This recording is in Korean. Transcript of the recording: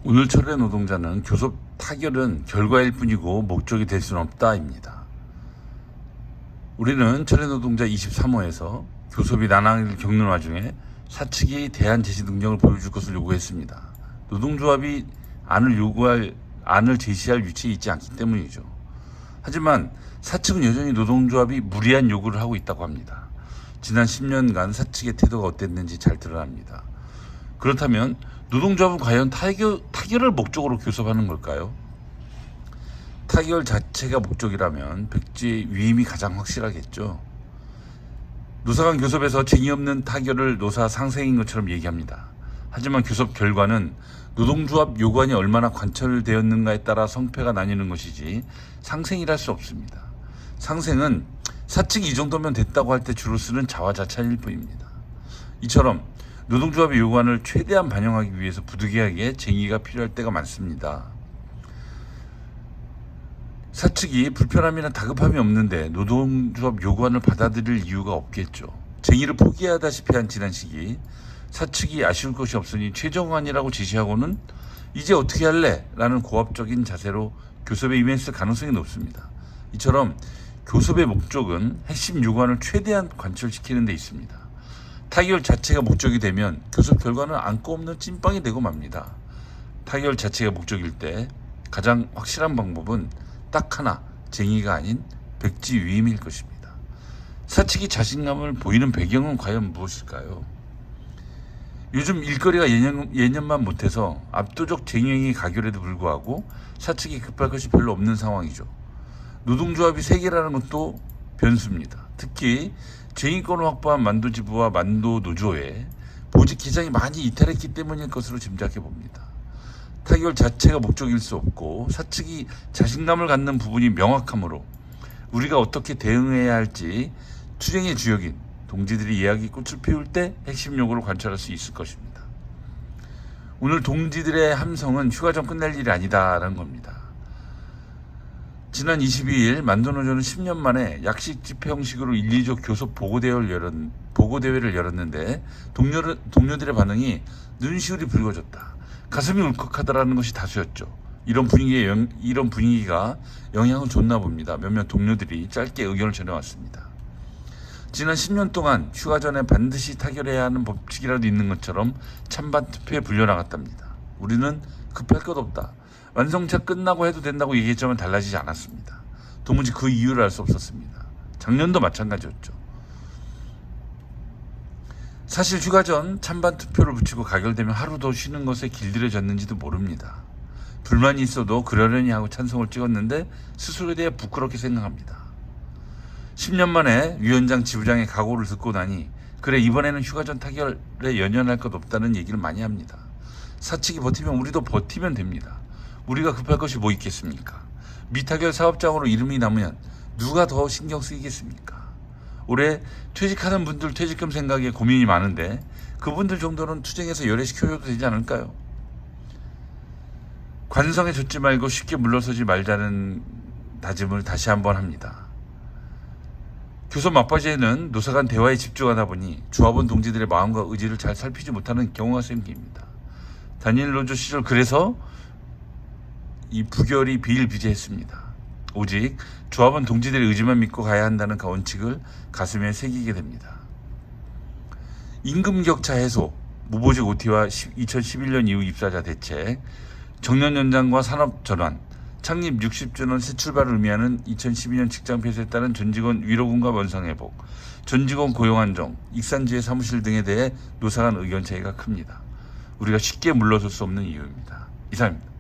오늘 철회 노동자는 교섭 타결은 결과일 뿐이고 목적이 될 수는 없다입니다. 우리는 철회 노동자 23호에서 교섭이 난항을 겪는 와중에 사측이 대안 제시 능력을 보여줄 것을 요구했습니다. 노동조합이 안을 제시할 위치에 있지 않기 때문이죠. 하지만 사측은 여전히 노동조합이 무리한 요구를 하고 있다고 합니다. 지난 10년간 사측의 태도가 어땠는지 잘 드러납니다. 그렇다면 노동조합은 과연 타결을 목적으로 교섭하는 걸까요? 타결 자체가 목적이라면 백지 위임이 가장 확실하겠죠. 노사 간 교섭에서 쟁의 없는 타결을 노사 상생인 것처럼 얘기합니다. 하지만 교섭 결과는 노동조합 요구안이 얼마나 관철되었는가에 따라 성패가 나뉘는 것이지 상생이라 할 수 없습니다. 상생은 사측이 이 정도면 됐다고 할 때 주로 쓰는 자화자찬일 뿐입니다. 이처럼 노동조합의 요구안을 최대한 반영하기 위해서 부득이하게 쟁의가 필요할 때가 많습니다. 사측이 불편함이나 다급함이 없는데 노동조합 요구안을 받아들일 이유가 없겠죠. 쟁의를 포기하다시피 한 지난 시기 사측이 아쉬울 것이 없으니 최종안이라고 지시하고는 이제 어떻게 할래? 라는 고압적인 자세로 교섭에 임했을 가능성이 높습니다. 이처럼 교섭의 목적은 핵심 요구안을 최대한 관철시키는 데 있습니다. 타결 자체가 목적이 되면 교섭 결과는 안고 없는 찐빵이 되고 맙니다. 타결 자체가 목적일 때 가장 확실한 방법은 딱 하나, 쟁의가 아닌 백지 위임일 것입니다. 사측이 자신감을 보이는 배경은 과연 무엇일까요? 요즘 일거리가 예년만 못해서 압도적 쟁의행위 가결에도 불구하고 사측이 급할 것이 별로 없는 상황이죠. 노동조합이 3개라는 것도 변수입니다. 특히 쟁의권을 확보한 만도지부와 만도노조에 보직 기장이 많이 이탈했기 때문일 것으로 짐작해 봅니다. 타결 자체가 목적일 수 없고 사측이 자신감을 갖는 부분이 명확하므로 우리가 어떻게 대응해야 할지 투쟁의 주역인 동지들이 이야기 꽃을 피울 때 핵심 요구를 관철할 수 있을 것입니다. 오늘 동지들의 함성은 휴가 전 끝날 일이 아니다라는 겁니다. 지난 22일 만도노조는 10년 만에 약식 집회 형식으로 1, 2조 교섭 보고대회를 열었는데 동료들의 반응이 눈시울이 붉어졌다. 가슴이 울컥하다라는 것이 다수였죠. 이런 분위기가 영향을 줬나 봅니다. 몇몇 동료들이 짧게 의견을 전해왔습니다. 지난 10년 동안 휴가 전에 반드시 타결해야 하는 법칙이라도 있는 것처럼 찬반 투표에 불려나갔답니다. 우리는 급할 것 없다. 완성차 끝나고 해도 된다고 얘기했지만 달라지지 않았습니다. 도무지 그 이유를 알 수 없었습니다. 작년도 마찬가지였죠. 사실 휴가 전 찬반 투표를 붙이고 가결되면 하루 더 쉬는 것에 길들여졌는지도 모릅니다. 불만이 있어도 그러려니 하고 찬성을 찍었는데 스스로에 대해 부끄럽게 생각합니다. 10년 만에 위원장 지부장의 각오를 듣고 나니 그래 이번에는 휴가 전 타결에 연연할 것 없다는 얘기를 많이 합니다. 사측이 버티면 우리도 버티면 됩니다. 우리가 급할 것이 뭐 있겠습니까? 미타결 사업장으로 이름이 나면 누가 더 신경 쓰이겠습니까? 올해 퇴직하는 분들 퇴직금 생각에 고민이 많은데 그분들 정도는 투쟁에서 열애시켜줘도 되지 않을까요? 관성에 젖지 말고 쉽게 물러서지 말자는 다짐을 다시 한번 합니다. 교섭 막바지에는 노사 간 대화에 집중하다 보니 조합원 동지들의 마음과 의지를 잘 살피지 못하는 경우가 생깁니다. 다니엘 노조 시절 그래서 이 부결이 비일비재했습니다. 오직 조합원 동지들의 의지만 믿고 가야 한다는 그 원칙을 가슴에 새기게 됩니다. 임금 격차 해소, 무보직 OT와 2011년 이후 입사자 대책, 정년 연장과 산업 전환, 창립 60주년 새 출발을 의미하는 2012년 직장 폐쇄에 따른 전 직원 위로금과 원상 회복, 전 직원 고용 안정, 익산지회 사무실 등에 대해 노사 간 의견 차이가 큽니다. 우리가 쉽게 물러설 수 없는 이유입니다. 이상입니다.